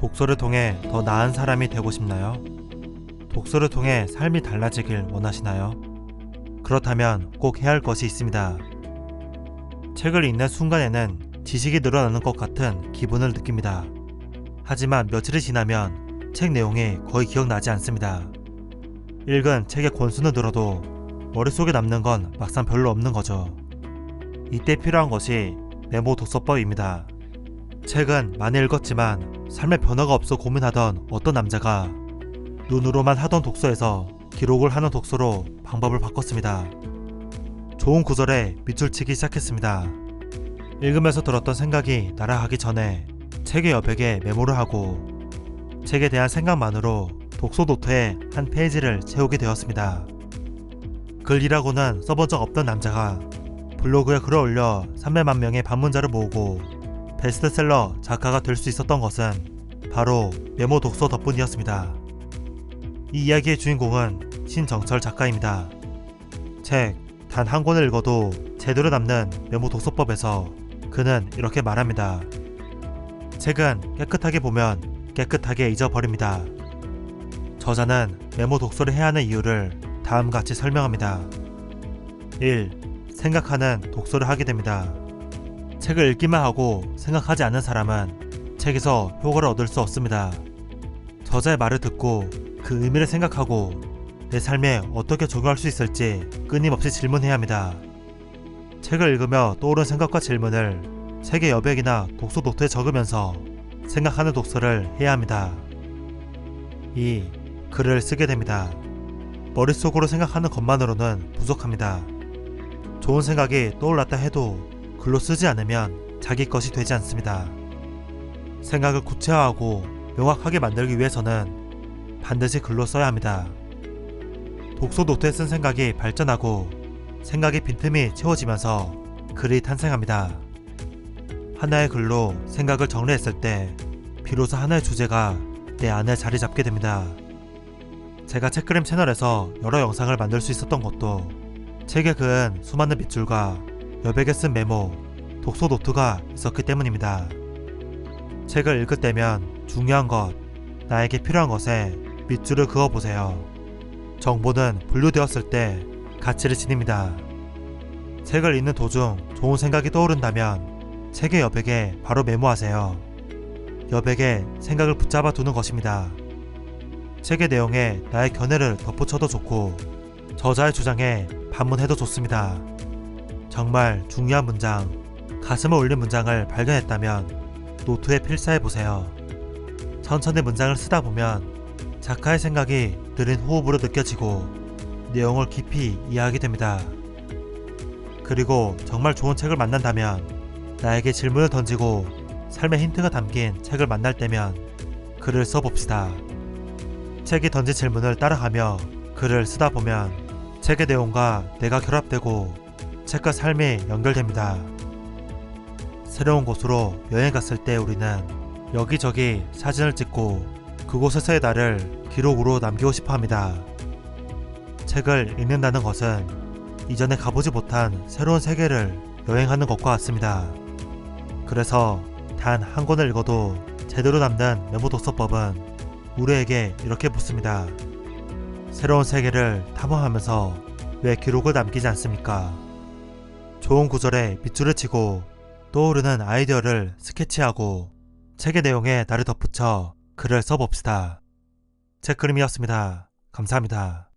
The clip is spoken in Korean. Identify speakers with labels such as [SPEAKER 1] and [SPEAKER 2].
[SPEAKER 1] 독서를 통해 더 나은 사람이 되고 싶나요? 독서를 통해 삶이 달라지길 원하시나요? 그렇다면 꼭 해야 할 것이 있습니다. 책을 읽는 순간에는 지식이 늘어나는 것 같은 기분을 느낍니다. 하지만 며칠이 지나면 책 내용이 거의 기억나지 않습니다. 읽은 책의 권수는 늘어도 머릿속에 남는 건 막상 별로 없는 거죠. 이때 필요한 것이 메모 독서법입니다. 책은 많이 읽었지만 삶의 변화가 없어 고민하던 어떤 남자가 눈으로만 하던 독서에서 기록을 하는 독서로 방법을 바꿨습니다. 좋은 구절에 밑줄 치기 시작했습니다. 읽으면서 들었던 생각이 날아가기 전에 책의 여백에 메모를 하고 책에 대한 생각만으로 독서 노트에 한 페이지를 채우게 되었습니다. 글이라고는 써본 적 없던 남자가 블로그에 글을 올려 300만 명의 방문자를 모으고 베스트셀러 작가가 될 수 있었던 것은 바로 메모 독서 덕분이었습니다. 이 이야기의 주인공은 신정철 작가입니다. 책 단 한 권을 읽어도 제대로 남는 메모 독서법에서 그는 이렇게 말합니다. 책은 깨끗하게 보면 깨끗하게 잊어버립니다. 저자는 메모 독서를 해야 하는 이유를 다음같이 설명합니다. 1. 생각하는 독서를 하게 됩니다. 책을 읽기만 하고 생각하지 않는 사람은 책에서 효과를 얻을 수 없습니다. 저자의 말을 듣고 그 의미를 생각하고 내 삶에 어떻게 적용할 수 있을지 끊임없이 질문해야 합니다. 책을 읽으며 떠오른 생각과 질문을 책의 여백이나 독서 노트에 적으면서 생각하는 독서를 해야 합니다. 2. 글을 쓰게 됩니다. 머릿속으로 생각하는 것만으로는 부족합니다. 좋은 생각이 떠올랐다 해도 글로 쓰지 않으면 자기 것이 되지 않습니다. 생각을 구체화하고 명확하게 만들기 위해서는 반드시 글로 써야 합니다. 독서 노트에 쓴 생각이 발전하고 생각의 빈틈이 채워지면서 글이 탄생합니다. 하나의 글로 생각을 정리했을 때 비로소 하나의 주제가 내 안에 자리 잡게 됩니다. 제가 책그림 채널에서 여러 영상을 만들 수 있었던 것도 책에 그은 수많은 밑줄과 여백에 쓴 메모, 독서 노트가 있었기 때문입니다. 책을 읽을 때면 중요한 것, 나에게 필요한 것에 밑줄을 그어보세요. 정보는 분류되었을 때 가치를 지닙니다. 책을 읽는 도중 좋은 생각이 떠오른다면 책의 여백에 바로 메모하세요. 여백에 생각을 붙잡아 두는 것입니다. 책의 내용에 나의 견해를 덧붙여도 좋고 저자의 주장에 반문해도 좋습니다. 정말 중요한 문장, 가슴을 울린 문장을 발견했다면 노트에 필사해보세요. 천천히 문장을 쓰다 보면 작가의 생각이 느린 호흡으로 느껴지고 내용을 깊이 이해하게 됩니다. 그리고 정말 좋은 책을 만난다면 나에게 질문을 던지고 삶의 힌트가 담긴 책을 만날 때면 글을 써봅시다. 책이 던진 질문을 따라가며 글을 쓰다 보면 책의 내용과 내가 결합되고 책과 삶이 연결됩니다. 새로운 곳으로 여행 갔을 때 우리는 여기저기 사진을 찍고 그곳에서의 나를 기록으로 남기고 싶어 합니다. 책을 읽는다는 것은 이전에 가보지 못한 새로운 세계를 여행하는 것과 같습니다. 그래서 단 한 권을 읽어도 제대로 남는 메모 독서법은 우리에게 이렇게 묻습니다. 새로운 세계를 탐험하면서 왜 기록을 남기지 않습니까? 좋은 구절에 밑줄을 치고 떠오르는 아이디어를 스케치하고 책의 내용에 나를 덧붙여 글을 써봅시다. 책그림이었습니다. 감사합니다.